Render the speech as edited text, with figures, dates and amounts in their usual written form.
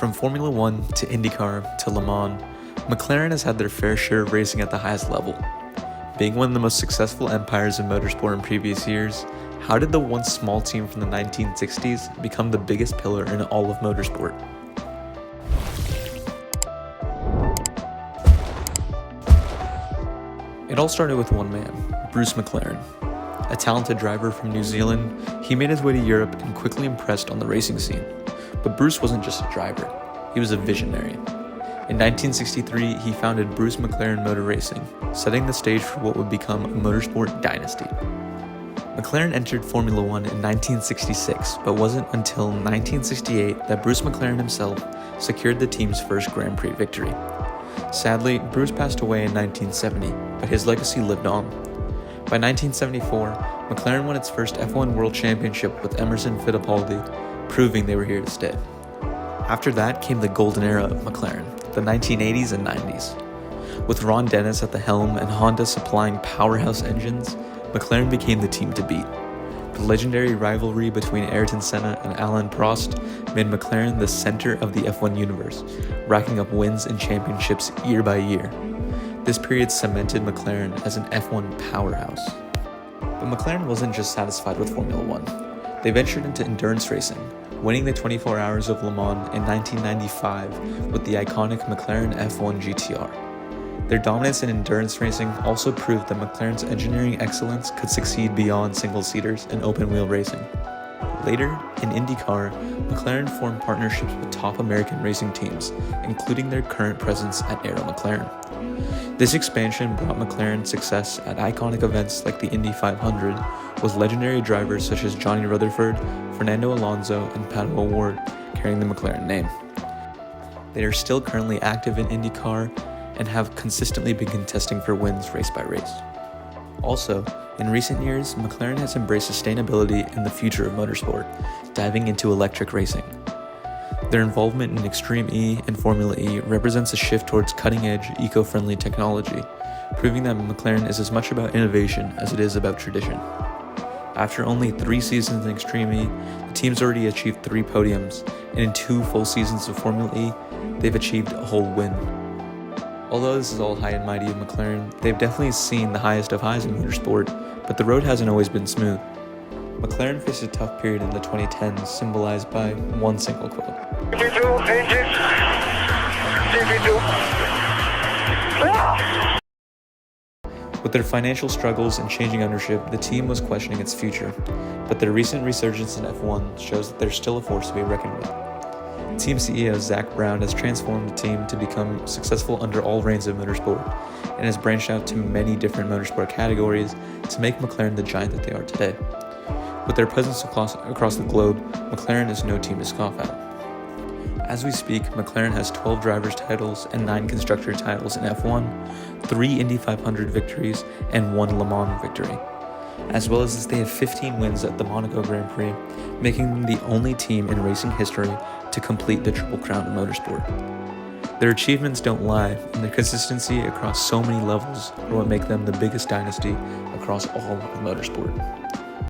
From Formula One to IndyCar to Le Mans, McLaren has had their fair share of racing at the highest level. Being one of the most successful empires in motorsport in previous years, how did the once small team from the 1960s become the biggest pillar in all of motorsport? It all started with one man, Bruce McLaren. A talented driver from New Zealand, he made his way to Europe and quickly impressed on the racing scene. But Bruce wasn't just a driver, he was a visionary. In 1963, he founded Bruce McLaren Motor Racing, setting the stage for what would become a motorsport dynasty. McLaren entered Formula One in 1966, but wasn't until 1968 that Bruce McLaren himself secured the team's first Grand Prix victory. Sadly, Bruce passed away in 1970, but his legacy lived on. By 1974, McLaren won its first F1 World Championship with Emerson Fittipaldi, proving they were here to stay. After that came the golden era of McLaren, the 1980s and 90s. With Ron Dennis at the helm and Honda supplying powerhouse engines, McLaren became the team to beat. The legendary rivalry between Ayrton Senna and Alain Prost made McLaren the center of the F1 universe, racking up wins and championships year by year. This period cemented McLaren as an F1 powerhouse. But McLaren wasn't just satisfied with Formula One. They ventured into endurance racing, winning the 24 Hours of Le Mans in 1995 with the iconic McLaren F1 GTR. Their dominance in endurance racing also proved that McLaren's engineering excellence could succeed beyond single-seaters and open-wheel racing. Later, in IndyCar, McLaren formed partnerships with top American racing teams, including their current presence at Arrow McLaren. This expansion brought McLaren success at iconic events like the Indy 500, with legendary drivers such as Johnny Rutherford, Fernando Alonso, and Pato O'Ward carrying the McLaren name. They are still currently active in IndyCar and have consistently been contesting for wins race by race. Also, in recent years, McLaren has embraced sustainability and the future of motorsport, diving into electric racing. Their involvement in Extreme E and Formula E represents a shift towards cutting-edge, eco-friendly technology, proving that McLaren is as much about innovation as it is about tradition. After only 3 seasons in Extreme E, the team's already achieved 3 podiums, and in 2 full seasons of Formula E, they've achieved a whole win. Although this is all high and mighty of McLaren, they've definitely seen the highest of highs in motorsport, but the road hasn't always been smooth. McLaren faced a tough period in the 2010s, symbolized by one single quote. With their financial struggles and changing ownership, the team was questioning its future, but their recent resurgence in F1 shows that they're still a force to be reckoned with. Team CEO Zak Brown has transformed the team to become successful under all reigns of motorsport, and has branched out to many different motorsport categories to make McLaren the giant that they are today. With their presence across the globe, McLaren is no team to scoff at. As we speak, McLaren has 12 drivers' titles and 9 constructor titles in F1, 3 Indy 500 victories, and 1 Le Mans victory. As well as they have 15 wins at the Monaco Grand Prix, making them the only team in racing history to complete the Triple Crown in motorsport. Their achievements don't lie, and their consistency across so many levels are what make them the biggest dynasty across all of motorsport.